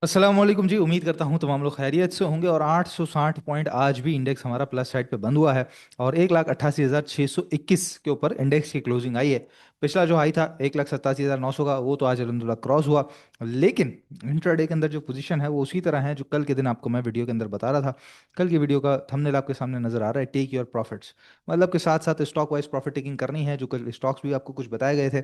अस्सलाम वालेकुम जी। उम्मीद करता हूँ तमाम लोग खैरियत से होंगे। और 860 पॉइंट आज भी इंडेक्स हमारा प्लस साइड पे बंद हुआ है। और 1,88,621 के ऊपर इंडेक्स की क्लोजिंग आई है। पिछला जो हाई था 1,87,900 का, वो तो आज अलहमदुलिल्लाह क्रॉस हुआ। लेकिन इंट्राडे के अंदर जो पोजीशन है वो उसी तरह है जो कल के दिन आपको मैं वीडियो के अंदर बता रहा था। कल की वीडियो का थंबनेल आपके सामने नजर आ रहा है, टेक योर प्रॉफिट्स। मतलब के साथ साथ स्टॉक वाइज प्रॉफिट टेकिंग करनी है। जो कल स्टॉक्स भी आपको कुछ बताए गए थे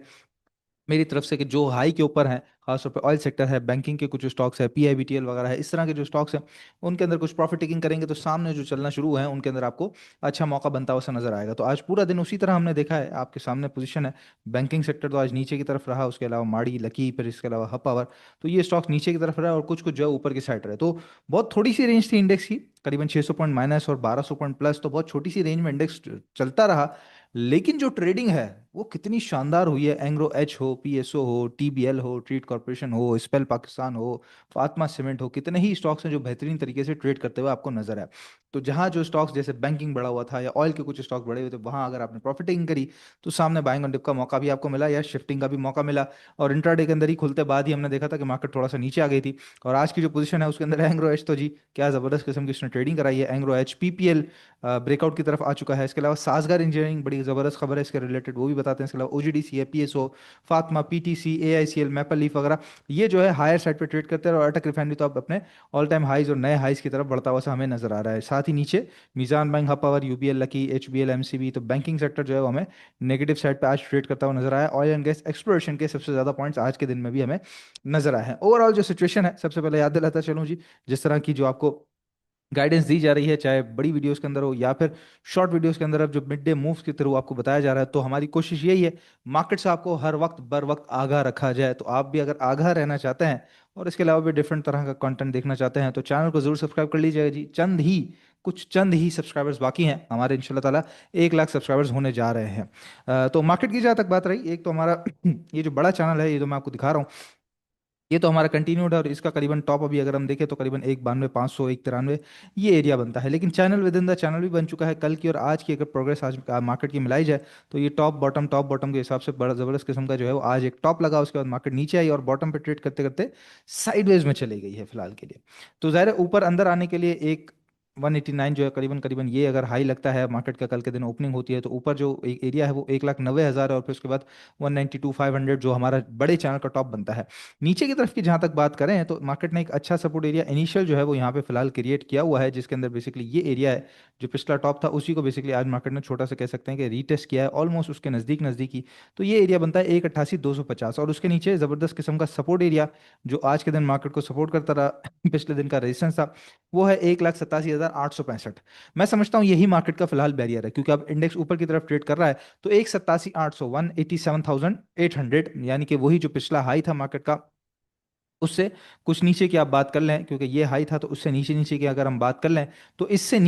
मेरी तरफ से कि जो हाई के ऊपर हैं, खासतौर पे ऑयल सेक्टर है, बैंकिंग के कुछ स्टॉक्स है, पीआईबीटीएल वगैरह है, इस तरह के जो स्टॉक्स हैं उनके अंदर कुछ प्रॉफिट टेकिंग करेंगे तो सामने जो चलना शुरू है उनके अंदर आपको अच्छा मौका बनता हुआ सा नजर आएगा। तो आज पूरा दिन उसी तरह हमने देखा है। आपके सामने पोजीशन है। बैंकिंग सेक्टर तो आज नीचे की तरफ रहा, उसके अलावा माड़ी, लकी, फिर इसके अलावा हब पावर। तो ये स्टॉक्स नीचे की तरफ रहा और कुछ कुछ जो है ऊपर की साइड रहे। तो बहुत थोड़ी सी रेंज थी इंडेक्स की, करीबन 600 पॉइंट माइनस और 1200 पॉइंट प्लस। तो बहुत छोटी सी रेंज में इंडेक्स चलता रहा। लेकिन जो ट्रेडिंग है वो कितनी शानदार हुई है। एंग्रो एच हो, पीएसओ हो, टीबीएल हो, ट्रीट कॉर्पोरेशन हो, स्पेल पाकिस्तान हो, फातमा सीमेंट हो, कितने ही स्टॉक्स हैं जो बेहतरीन तरीके से ट्रेड करते हुए आपको नजर आए। तो जहां जो स्टॉक्स जैसे बैंकिंग बढ़ा हुआ था या ऑयल के कुछ स्टॉक बढ़े हुए थे, वहां अगर आपने प्रॉफिटिंग करी तो सामने बाइंग ऑन डिप का मौका भी आपको मिला या शिफ्टिंग का भी मौका मिला। और इंट्राडे के अंदर ही खुलते बाद ही हमने देखा था कि मार्केट थोड़ा सा नीचे आ गई थी। और आज की जो पोजीशन है उसके अंदर एंग्रो एच तो जी क्या जबरदस्त किस्म की इसने ट्रेडिंग कराई है। एंग्रो एच पीपीएल ब्रेकआउट की तरफ आ चुका है। इसके अलावा सासगर इंजीनियरिंग बड़ी ज़बरदस्त खबर है इसके रिलेटेड, वो भी बताते हैं। इसके अलावा ओजीडीसी है, PSO, Fatima, PTC, AICL, Maple Leaf वगैरह, ये जो है हायर साइड पे ट्रेड करते हैं। और अटक रिफाइनरी तो अब अपने ऑल टाइम हाइज और नए हाइज की तरफ बढ़ता हुआ सा हमें नजर आ रहा है। साथ ही नीचे Meezan bank, Hub power, UBL, lucky, HBL, MCB. तो बैंकिंग सेक्टर जो है वो हमें नेगेटिव साइड पे आज ट्रेड करता हुआ नजर आया। ऑयल एंड गैस एक्सप्लोरेशन के सबसे ज्यादा पॉइंट्स आज के दिन में भी हमें नजर आए हैं। ओवरऑल जो सिचुएशन है, सबसे पहले याद दिलाता चलूं जी, जिस तरह की जो आपको गाइडेंस दी जा रही है, चाहे बड़ी वीडियोस के अंदर हो या फिर शॉर्ट वीडियोस के अंदर, अब जो मिड डे मूव्स के थ्रू आपको बताया जा रहा है, तो हमारी कोशिश यही है मार्केट से आपको हर वक्त बर वक्त आगाह रखा जाए। तो आप भी अगर आगाह रहना चाहते हैं और इसके अलावा भी डिफरेंट तरह का कंटेंट देखना चाहते हैं तो चैनल को जरूर सब्सक्राइब कर लीजिएगा जी। चंद ही सब्सक्राइबर्स बाकी हैं हमारे, इंशाल्लाह ताला 1 लाख सब्सक्राइबर्स होने जा रहे हैं। तो मार्केट की जहाँ तक बात रही, एक तो हमारा ये जो बड़ा चैनल है, ये तो मैं आपको दिखा रहा हूँ, ये तो हमारा कंटिन्यूड है। और इसका करीबन टॉप अभी अगर हम देखें तो करीबन 192, 500, 193 ये एरिया बनता है। लेकिन channel with in the channel भी बन चुका है। कल की और आज की अगर प्रोग्रेस आज मार्केट की मिलाई जाए तो ये टॉप बॉटम के हिसाब से बड़ा जबरदस्त किस्म का जो है वो आज एक टॉप लगा, उसके बाद मार्केट नीचे आई और बॉटम पे ट्रेड करते करते साइडवेज में चली गई है फिलहाल के लिए। तो ज़ाहिर है ऊपर अंदर आने के लिए एक 189 जो है करीबन करीबन, ये अगर हाई लगता है मार्केट का, कल के दिन ओपनिंग होती है तो ऊपर जो एक एरिया है वो 1,90,000 है। और फिर उसके बाद 192,500 जो हमारा बड़े चैनल का टॉप बनता है। नीचे की तरफ की जहां तक बात करें तो मार्केट ने एक अच्छा सपोर्ट एरिया इनिशियल जो है वो यहाँ पे फिलहाल क्रिएट किया हुआ है, जिसके अंदर बेसिकली ये एरिया है जो पिछला टॉप था, उसी को बेसिकली आज मार्केट ने छोटा सा कह सकते हैं कि रीटेस्ट किया है, ऑलमोस्ट उसके नज़दीक नज़दीकी। तो ये एरिया बनता है 1,88,250। और उसके नीचे ज़बरदस्त किस्म का सपोर्ट एरिया जो आज के दिन मार्केट को सपोर्ट करता रहा पिछले दिन का रेजिस्टेंस था, वो है 1,87,865। मैं समझता हूँ यही मार्केट का फिलहाल बैरियर है, क्योंकि अब इंडेक्स ऊपर की तरफ ट्रेड कर रहा है। तो 1,87,800, 187,800, यानी कि वही जो पिछला हाई था मार्केट का, उससे कुछ नीचे की आप बात कर लें, क्योंकि ये हाई था तो उससे नीचे नीचे की अगर हम बात कर लें तो इससे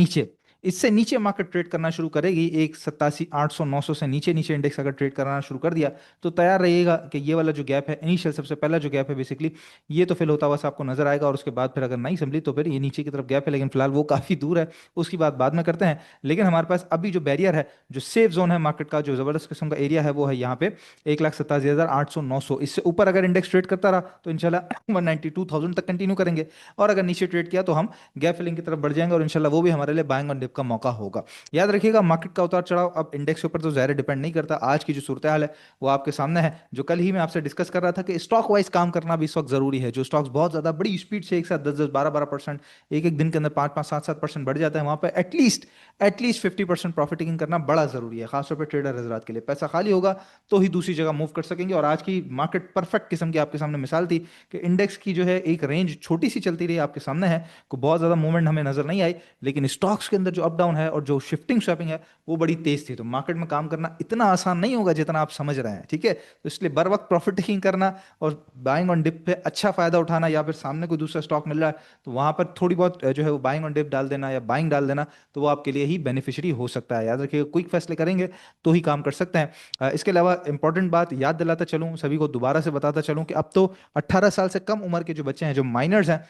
नीचे मार्केट ट्रेड करना शुरू करेगी। 1,87,800, 900 से नीचे नीचे इंडेक्स अगर ट्रेड करना शुरू कर दिया तो तैयार रहिएगा कि ये वाला जो गैप है, इनिशियल सबसे पहला जो गैप है बेसिकली, ये तो फिल होता हुआ सा आपको नजर आएगा। और उसके बाद फिर अगर नहीं संभली तो फिर ये नीचे की तरफ गैप है, लेकिन फिलहाल वो काफी दूर है, उसकी बात बाद में करते हैं। लेकिन हमारे पास अभी जो बैरियर है, जो सेफ जोन है मार्केट का, जो जबरदस्त किस्म का एरिया है, वो है यहाँ पे 1,87,800, 900। इससे ऊपर अगर इंडेक्स ट्रेड करता रहा तो इंशाल्लाह 192,000 तक कंटिन्यू करेंगे। और अगर नीचे ट्रेड किया तो हम गैप फिलिंग की तरफ बढ़ जाएंगे और इंशाल्लाह वो भी हमारे लिए बाइंग ऑन डिप का मौका होगा। याद रखिएगा मार्केट का उतार चढ़ाव अब इंडेक्स के ऊपर तो ज़ाहिर डिपेंड नहीं करता। आज की जो सूरत हाल है वो आपके सामने है, जो कल ही मैं आपसे डिस्कस कर रहा था कि स्टॉक वाइज काम करना भी इस वक्त जरूरी है। जो स्टॉक्स बहुत ज्यादा बड़ी स्पीड से एक साथ 10-10, 12-12%, एक एक दिन के अंदर 5-5, 7-7% बढ़ जाता है, वहां पर एटलीस्ट 50% प्रॉफिटिंग करना बड़ा जरूरी है, खासतौर पर ट्रेडर हजरात के लिए। पैसा खाली होगा तो ही दूसरी जगह मूव कर सकेंगे। और आज की मार्केट परफेक्ट किस्म की आपके सामने मिसाल थी कि इंडेक्स की जो है एक रेंज छोटी सी चलती रही आपके सामने है, को बहुत ज्यादा मूवमेंट हमें नजर नहीं आई। लेकिन स्टॉक्स के अंदर जो अप डाउन है और जो शिफ्टिंग स्वैपिंग है वो बड़ी तेज थी। तो मार्केट में काम करना इतना आसान नहीं होगा जितना आप समझ रहे हैं, ठीक है। तो इसलिए बर वक्त प्रॉफिट टेकिंग करना और बाइंग ऑन डिप पे अच्छा फायदा उठाना, या फिर सामने कोई दूसरा स्टॉक मिल रहा है तो वहां पर थोड़ी बहुत जो है वो बाइंग ऑन डिप डाल देना या बाइंग डाल देना, तो वो आपके लिए ही बेनिफिशियरी हो सकता है। याद रखिएगा क्विक फैसले करेंगे तो ही काम कर सकते हैं। इसके अलावा इंपॉर्टेंट बात याद दिलाता चलूं, सभी को दोबारा से बताता चलूं कि अब तो 18 साल से कम उम्र के जो बच्चे हैं, जो माइनर्स हैं,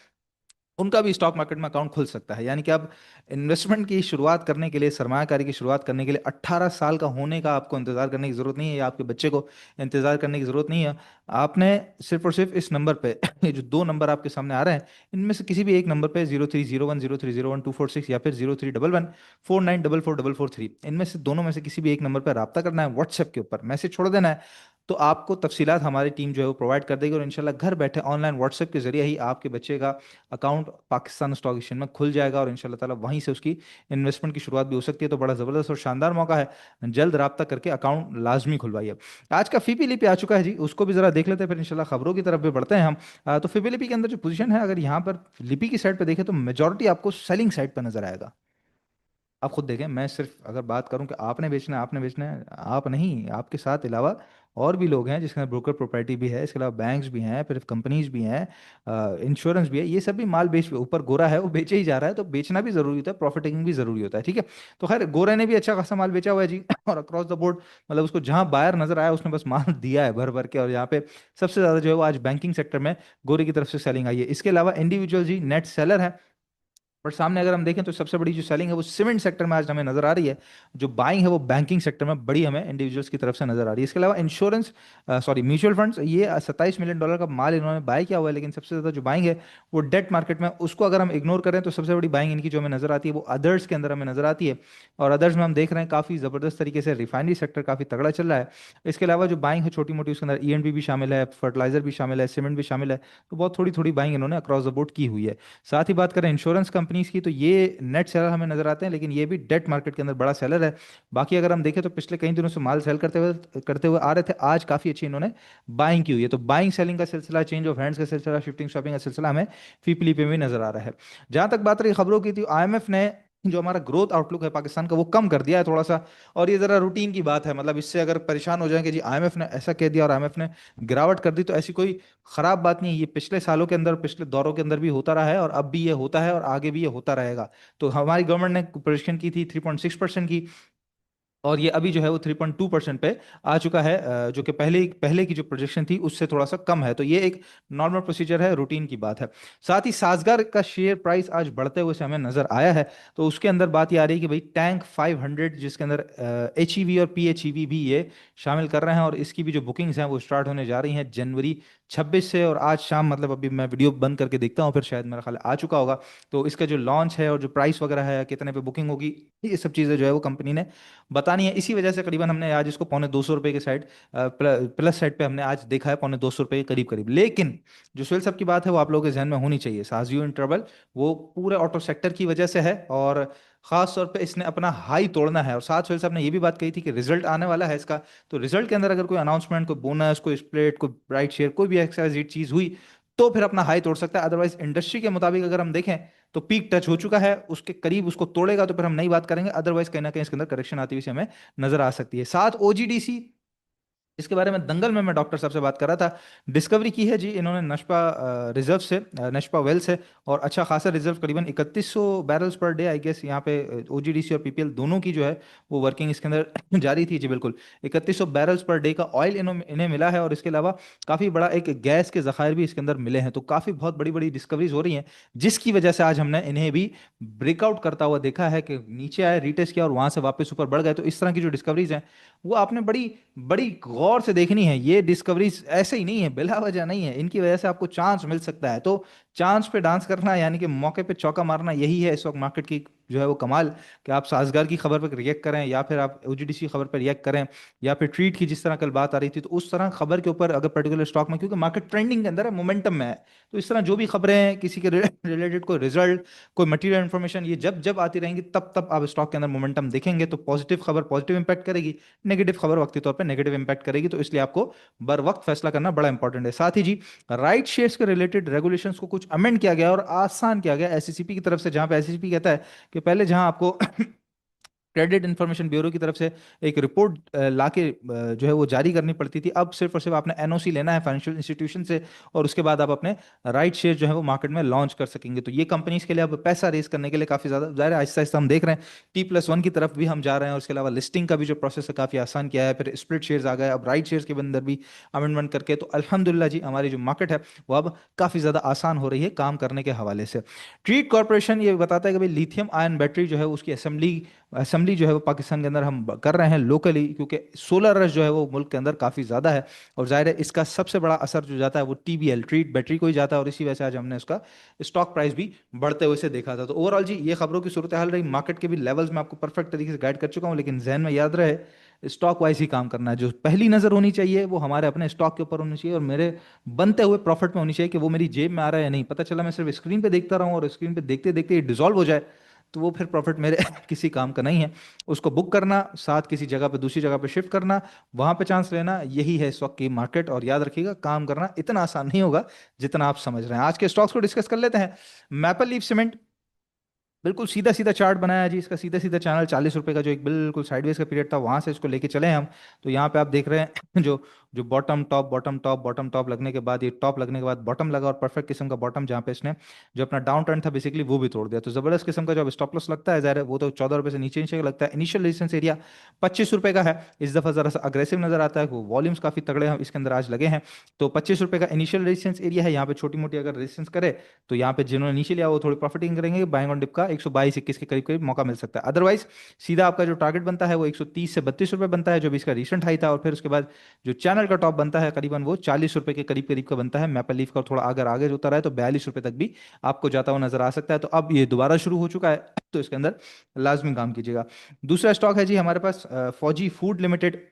उनका भी स्टॉक मार्केट में अकाउंट खुल सकता है। यानी कि आप इन्वेस्टमेंट की शुरुआत करने के लिए, सरमायाकारी की शुरुआत करने के लिए 18 साल का होने का आपको इंतजार करने की जरूरत नहीं है, या आपके बच्चे को इंतजार करने की जरूरत नहीं है। आपने सिर्फ और सिर्फ इस नंबर पे ये जो दो नंबर आपके सामने आ रहे हैं, इनमें से किसी भी एक नंबर पे 0301 0301 246 या फिर 0311 494444 3, इनमें से दोनों में से किसी भी एक नंबर पर रब्ता करना है, व्हाट्सएप के ऊपर मैसेज छोड़ देना है। तो आपको तफसीलात हमारी टीम जो है वो प्रोवाइड कर देगी, और इंशाल्लाह घर बैठे ऑनलाइन व्हाट्सएप के जरिए ही आपके बच्चे का अकाउंट पाकिस्तान स्टॉक एक्सचेंज में खुल जाएगा, और इंशाल्लाह ताला वहीं से उसकी इन्वेस्टमेंट की शुरुआत भी हो सकती है। तो बड़ा ज़बरदस्त और शानदार मौका है, जल्द राब्ता करके अकाउंट लाजमी खुलवाइए। आज का फीपी लिपि आ चुका है जी, उसको भी ज़रा देख लेते हैं, फिर इंशाल्लाह खबरों की तरफ भी बढ़ते हैं हम। तो फीपी लिपि के अंदर जो पोजीशन है, अगर यहाँ पर लिपि की साइड पर देखें तो मेजोरिटी आपको सेलिंग साइड पर नजर आएगा। आप खुद देखें, मैं सिर्फ अगर बात करूं कि आपने बेचना है, आपने बेचना है, आप नहीं, आपके साथ अलावा और भी लोग हैं जिसके अंदर ब्रोकर प्रॉपर्टी भी है, इसके अलावा बैंक्स भी हैं, फिर कंपनीज भी हैं, इंश्योरेंस भी है, ये सब भी माल बेच, ऊपर गोरा है वो बेचे ही जा रहा है, तो बेचना भी जरूरी होता है, प्रॉफिटिंग भी जरूरी होता है, ठीक है। तो खैर गोरे ने भी अच्छा खासा माल बेचा हुआ है जी और अक्रॉस द बोर्ड, मतलब उसको जहां बायर नजर आया उसने बस माल दिया है भर भर के, और यहाँ पे सबसे ज्यादा जो है वो आज बैंकिंग सेक्टर में गोरे की तरफ से सेलिंग आई है। इसके अलावा इंडिविजुअल जी नेट सेलर है, बट सामने अगर हम देखें तो सबसे बड़ी जो सेलिंग है वो सीमेंट सेक्टर में आज हमें नजर आ रही है। जो बाइंग है वो बैंकिंग सेक्टर में बड़ी हमें इंडिविजुअल्स की तरफ से नजर आ रही है। इसके अलावा इंश्योरेंस, सॉरी म्यूचुअल फंड्स, ये $27 मिलियन का माल इन्होंने बाय किया हुआ है, लेकिन सबसे ज्यादा जो बाइंग है वो डेट मार्केट में, उसको अगर हम इग्नोर करें तो सबसे बड़ी बाइंग इनकी जो हमें नजर आती है वो अदर्स के अंदर हमें नजर आती है। और अदर्स में हम देख रहे हैं काफी जबरदस्त तरीके से रिफाइनरी सेक्टर काफी तगड़ा चल रहा है। इसके अलावा जो बाइंग है छोटी मोटी, उसके अंदर ईएनबी भी शामिल है, फर्टिलाइजर भी शामिल है, सीमेंट भी शामिल है। तो बहुत थोड़ी थोड़ी बाइंग इन्होंने अक्रॉस द बोर्ड की हुई है। साथ ही बात करें इंश्योरेंस कंपनीज की, तो ये नेट सेलर हमें नजर आते हैं, लेकिन ये भी डेट मार्केट के अंदर बड़ा सेलर है। बाकी अगर हम देखें तो पिछले कई दिनों से माल सेल करते हुए आ रहे थे, आज काफी अच्छी इन्होंने बाइंग की हुई है। तो बाइंग सेलिंग का सिलसिला, चेंज ऑफ हैंड्स का सिलसिला, शिफ्टिंग शॉपिंग का सिलसिला हमें फीपली पे भी नजर आ रहा है। जहां तक बात रही खबरों की, थी आईएमएफ ने जो हमारा ग्रोथ आउटलुक है पाकिस्तान का वो कम कर दिया है थोड़ा सा। और ये जरा रूटीन की बात है, मतलब इससे अगर परेशान हो जाएंगे जी आईएमएफ ने ऐसा कह दिया और आईएमएफ ने गिरावट कर दी, तो ऐसी कोई खराब बात नहीं है। ये पिछले सालों के अंदर, पिछले दौरों के अंदर भी होता रहा है, और अब भी ये होता है, और आगे भी ये होता रहेगा। तो हमारी गवर्नमेंट ने प्रोजेक्शन की थी 3.6% की, और ये अभी जो है वो 3.2% पे आ चुका है, जो कि पहले पहले की जो प्रोजेक्शन थी उससे थोड़ा सा कम है। तो ये एक नॉर्मल प्रोसीजर है, रूटीन की बात है। साथ ही साजगार का शेयर प्राइस आज बढ़ते हुए से हमें नजर आया है। तो उसके अंदर बात ये आ रही है कि भाई टैंक 500, जिसके अंदर एचईवी और पीएचईवी भी ये शामिल कर रहे हैं, और इसकी भी जो बुकिंग्स हैं वो स्टार्ट होने जा रही हैं जनवरी 26 से। और आज शाम, मतलब अभी मैं वीडियो बंद करके देखता हूँ, फिर शायद मेरा ख्याल आ चुका होगा। तो इसका जो लॉन्च है और जो प्राइस वगैरह है, कितने पे बुकिंग होगी, ये सब चीज़ें जो है वो कंपनी ने बतानी है। इसी वजह से करीबन हमने आज इसको पौने 200 रुपए के साइड, प्लस साइड पे हमने आज देखा है पौने 200 रुपए के करीब करीब। लेकिन जो सुहेल साहब की बात है वो आप लोगों के जहन में होनी चाहिए, साजियो इंटरवल वो पूरे ऑटो सेक्टर की वजह से है, और खास तौर पे इसने अपना हाई तोड़ना है। और साथ सुहेल साहब ने ये भी बात कही थी कि रिजल्ट आने वाला है इसका, तो रिजल्ट के अंदर अगर कोई अनाउंसमेंट, कोई बोनस, कोई स्प्लिट, कोई ब्राइट शेयर, कोई भी एक्साइज चीज हुई, तो फिर अपना हाई तोड़ सकता है। अदरवाइज इंडस्ट्री के मुताबिक अगर हम देखें तो पीक टच हो चुका है, उसके करीब उसको तोड़ेगा तो फिर हम नई बात करेंगे, अदरवाइज कहीं ना कहीं इसके अंदर करेक्शन आती हुई से हमें नजर आ सकती है। साथ ओजीडीसी, इसके बारे में दंगल में मैं डॉक्टर साहब से बात कर रहा था, डिस्कवरी की है जी इन्होंने नशपा रिजर्व से, नशपा वेल से, और अच्छा खासा रिजर्व करीबन 3100 barrels per day, I guess यहाँ पे ओजीडीसी और पीपीएल दोनों की जो है वो वर्किंग इसके अंदर जारी थी जी, बिल्कुल 3100 बैरल्स पर डे का ऑयल इन्हें मिला है। और इसके अलावा काफ़ी बड़ा एक गैस के जखायर भी इसके अंदर मिले हैं। तो काफ़ी बहुत बड़ी बड़ी डिस्कवरीज हो रही हैं, जिसकी वजह से आज हमने इन्हें भी ब्रेकआउट करता हुआ देखा है, कि नीचे आए, रीटेस्ट किया और वहां से वापस ऊपर बढ़ गए। तो इस तरह की जो डिस्कवरीज हैं वो आपने बड़ी बड़ी गौर से देखनी है। ये डिस्कवरीज ऐसे ही नहीं है, बिला वजह नहीं है, इनकी वजह से आपको चांस मिल सकता है। तो चांस पे डांस करना, यानी कि मौके पे चौका मारना, यही है इस वक्त मार्केट की जो है वो कमाल, कि आप साजगार की खबर पर रिएक्ट करें, या फिर आप ओजीडीसी खबर पर रिएक्ट करें, या फिर ट्रीट की जिस तरह कल बात आ रही थी, तो उस तरह खबर के ऊपर अगर पर्टिकुलर स्टॉक में, क्योंकि मार्केट ट्रेंडिंग के अंदर है, मोमेंटम में है, तो इस तरह जो भी खबरें हैं किसी के रिलेटेड, कोई रिजल्ट, कोई मटेरियल इन्फॉर्मेशन, ये जब जब आती रहेंगी तब तब आप स्टॉक के अंदर मोमेंटम देखेंगे। तो पॉजिटिव खबर पॉजिटिव इंपैक्ट करेगी, नेगेटिव खबर वक्ती तौर पे नेगेटिव इंपैक्ट करेगी। तो इसलिए आपको बर वक्त फैसला करना बड़ा इंपॉर्टेंट है। साथ ही जी राइट शेयर्स के रिलेटेड रेगुलेशंस को कुछ अमेंड किया गया और आसान किया गया एससीसीपी की तरफ से, जहां पे एससीसीपी कहता है कि पहले जहां आपको क्रेडिट इंफॉर्मेशन ब्यूरो की तरफ से एक रिपोर्ट लाके जो है वो जारी करनी पड़ती थी। अब सिर्फ और सिर्फ आपने एनओसी लेना है फाइनेंशियल इंस्टीट्यूशन से, और उसके बाद आप अपने राइट शेयर जो है वो मार्केट में लॉन्च कर सकेंगे। तो ये कंपनीज के लिए अब पैसा रेस करने के लिए काफ़ी ज़्यादा ज़ाहिर है, आहिस्ता आहिस्ता हम देख रहे हैं T+1 की तरफ भी हम जा रहे हैं। और इसके अलावा लिस्टिंग का भी जो प्रोसेस है काफ़ी आसान किया है। फिर स्प्लिट शेयर्स आ गए, अब राइट शेयर्स के अंदर भी अमेंडमेंट करके, तो अल्हम्दुलिल्लाह जी हमारी जो मार्केट है वो अब काफ़ी ज़्यादा आसान हो रही है काम करने के हवाले से। ट्रीट कॉर्पोरेशन ये बताता है कि भाई लिथियम आयन बैटरी जो है उसकी असेंबली असेंबली जो है वो पाकिस्तान के अंदर हम कर रहे हैं लोकली, क्योंकि सोलर रश जो है वो मुल्क के अंदर काफ़ी ज़्यादा है। और जाहिर है इसका सबसे बड़ा असर जो जाता है वो TBL ट्रीट बैटरी को ही जाता है, और इसी वजह से आज हमने उसका स्टॉक प्राइस भी बढ़ते हुए से देखा था। तो ओवरऑल जी ये खबरों की सूरत हाल रही। मार्केट के भी लेवल्स में आपको परफेक्ट तरीके से गाइड कर चुका हूँ, लेकिन जहन में याद रहे स्टॉक वाइज ही काम करना है। जो पहली नज़र होनी चाहिए वो हमारे अपने स्टॉक के ऊपर होनी चाहिए, और मेरे बनते हुए प्रॉफिट में होनी चाहिए कि वो मेरी जेब में आ रहा है या नहीं। पता चला मैं सिर्फ स्क्रीन पे देखता रहूँ और स्क्रीन पे देखते देखते ये डिजॉल्व हो जाए, तो वो फिर प्रॉफिट मेरे किसी काम का नहीं है। उसको बुक करना, साथ किसी जगह पे दूसरी जगह पे शिफ्ट करना, वहां पे चांस लेना, यही है इस वक्त की मार्केट। और याद रखिएगा काम करना इतना आसान नहीं होगा जितना आप समझ रहे हैं। आज के स्टॉक्स को डिस्कस कर लेते हैं। मैपल लीफ सीमेंट, बिल्कुल सीधा सीधा चार्ट बनाया है जी इसका, सीधा सीधा चैनल 40 रुपए का जो एक बिल्कुल साइडवेज का पीरियड था वहां से इसको लेके चले हैं हम। तो यहाँ पे आप देख रहे हैं जो जो bottom top bottom top bottom top लगने के बाद, ये टॉप लगने के बाद बॉटम लगा, और परफेक्ट किस्म का बॉटम जहाँ पे इसने जो अपना डाउन ट्रेंड था बेसिकली वो भी तोड़ दिया। तो जबरदस्त किस्म का जो स्टॉप लॉस लगता है ज़ाहिर है वो तो 14 रुपए से नीचे नीचे का लगता है। इनिशियल रेजिस्टेंस एरिया 25 रुपए का है। इस दफा जरा सा अग्रेसिव नजर आता है, वो वॉल्यूम्स काफी तगड़े हैं इसके अंदर आज लगे हैं। तो 25 रुपए का इनिशियल रेजिस्टेंस एरिया है। यहाँ पे छोटी मोटी अगर रेजिस्टेंस करे तो यहाँ पे जिन्होंने नीचे लिया वो थोड़ी प्रॉफिटिंग करेंगे। बाइंग ऑन डिप का 122-21 के करीब करीब मौका मिल सकता है। अदरवाइज सीधा आपका जो टारगेट बनता है वो 130 से 32 रुपए बनता है, जो भी इसका रिसेंट हाई था। और फिर उसके बाद जो चैनल का टॉप बनता है करीबन वो 40 रुपए के करीब करीब का बनता है मैपल लीफ का। और थोड़ा अगर आगे जो उतर है तो 42 रुपए तक भी आपको जाता हुआ नजर आ सकता है। तो अब ये दोबारा शुरू हो चुका है, तो इसके अंदर लाजमी काम कीजिएगा। दूसरा स्टॉक है जी हमारे पास फौजी फूड लिमिटेड,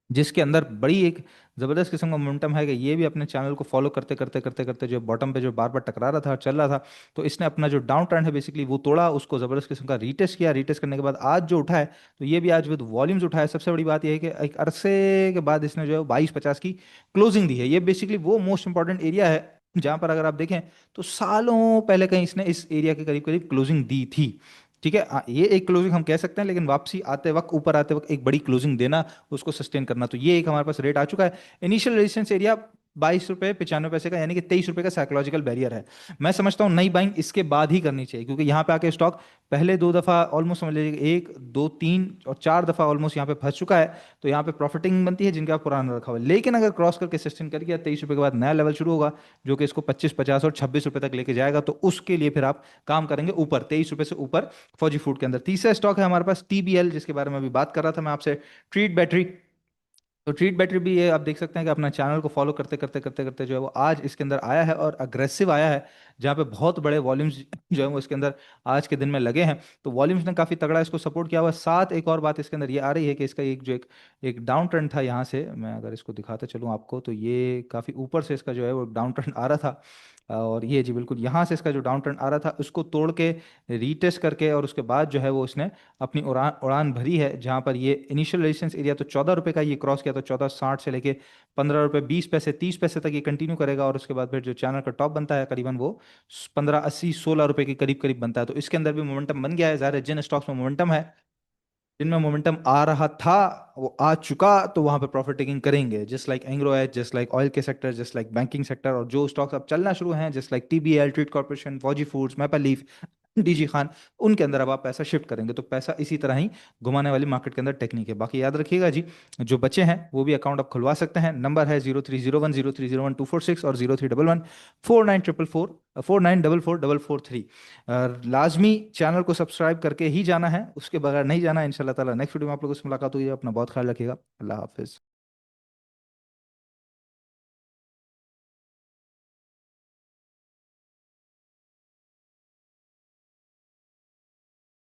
जिसके अंदर बड़ी एक जबरदस्त किस्म का मोमेंटम है कि ये भी अपने चैनल को फॉलो करते करते करते करते जो बॉटम पे जो बार बार टकरा रहा था चल रहा था, तो इसने अपना जो डाउन ट्रेंड है बेसिकली वो तोड़ा, उसको जबरदस्त किस्म का रीटेस्ट किया। रीटेस्ट करने के बाद आज जो उठा है, तो ये भी आज विद वॉल्यूम्स उठा है। सबसे बड़ी बात यह है कि एक अरसे के बाद इसने जो है 22.50 की क्लोजिंग दी है। ये बेसिकली वो मोस्ट इंपॉर्टेंट एरिया है जहां पर अगर आप देखें तो सालों पहले कहीं इसने इस एरिया के करीब करीब क्लोजिंग दी थी। ठीक है, ये एक क्लोजिंग हम कह सकते हैं, लेकिन वापसी आते वक्त ऊपर आते वक्त एक बड़ी क्लोजिंग देना, उसको सस्टेन करना, तो ये एक हमारे पास रेट आ चुका है। इनिशियल रेजिस्टेंस एरिया 22 रुपये 95 पैसे का, यानी कि 23 रुपये का साइकोलॉजिकल बैरियर है। मैं समझता हूँ नई बाइंग इसके बाद ही करनी चाहिए, क्योंकि यहाँ पे आके स्टॉक पहले दो दफा ऑलमोस्ट समझ लीजिए 1 2 3 और 4 दफा ऑलमोस्ट यहाँ पे फंस चुका है। तो यहाँ पे प्रॉफिटिंग बनती है जिनका पुराना रखा हुआ है, लेकिन अगर क्रॉस करके सस्टेन कर गया 23 रुपये के बाद नया लेवल शुरू होगा जो कि इसको 25 50 और 26 रुपये तक लेके जाएगा। तो उसके लिए फिर आप काम करेंगे ऊपर 23 रुपये से ऊपर फौजी फूड के अंदर। तीसरा स्टॉक है हमारे पास TBL, जिसके बारे में अभी बात कर रहा था मैं आपसे, ट्रीट बैटरी। तो ट्रीट बैटरी भी ये आप देख सकते हैं कि अपना चैनल को फॉलो करते करते करते करते जो है वो आज इसके अंदर आया है, और अग्रेसिव आया है, जहाँ पे बहुत बड़े वॉल्यूम्स जो है वो इसके अंदर आज के दिन में लगे हैं। तो वॉल्यूम्स ने काफ़ी तगड़ा इसको सपोर्ट किया हुआ है। साथ एक और बात इसके अंदर ये आ रही है कि इसका एक जो एक डाउन ट्रेंड था, यहाँ से मैं अगर इसको दिखाता चलूँ आपको, तो ये काफ़ी ऊपर से इसका जो है वो डाउन ट्रेंड आ रहा था। और ये जी बिल्कुल यहाँ से इसका जो डाउन ट्रेंड आ रहा था उसको तोड़ के रीटेस्ट करके, और उसके बाद जो है वो इसने अपनी उड़ान उड़ान भरी है। जहाँ पर ये इनिशियल रेजिस्टेंस एरिया तो 14 रुपये का ये क्रॉस किया, तो 14.60 से लेके 15 रुपये 20 पैसे 30 पैसे तक ये कंटिन्यू करेगा। और उसके बाद फिर जो चैनल का टॉप बनता है करीबन वो 15.80 16 रुपये के करीब करीब बनता है। तो इसके अंदर भी मोमेंटम बन गया है। ज़ाहिर है जिन स्टॉक्स में मोमेंटम है, जिनमें मोमेंटम आ रहा था वो आ चुका, तो वहां पे प्रॉफिट टेकिंग करेंगे, just like Engro H, just like oil के sector, just like banking sector. और जो स्टॉक्स अब चलना शुरू हैं just like TBL Treet corporation, Fauji foods, maple leaf, DG Khan, उनके अंदर अब आप पैसा शिफ्ट करेंगे। तो पैसा इसी तरह ही घुमाने वाली मार्केट के अंदर टेक्निक है। बाकी याद रखिएगा जी, जो बच्चे हैं वो भी अकाउंट आप खुलवा सकते हैं। नंबर है 0301 0301 246 और 0311 4944 लाजमी चैनल को सब्सक्राइब करके ही जाना है, उसके बगैर नहीं जाना। इंशाल्लाह ताला नेक्स्ट वीडियो में आप लोगों से मुलाकात हुई है। अपना बहुत ख्याल रखिएगा। अल्लाह हाफिज़।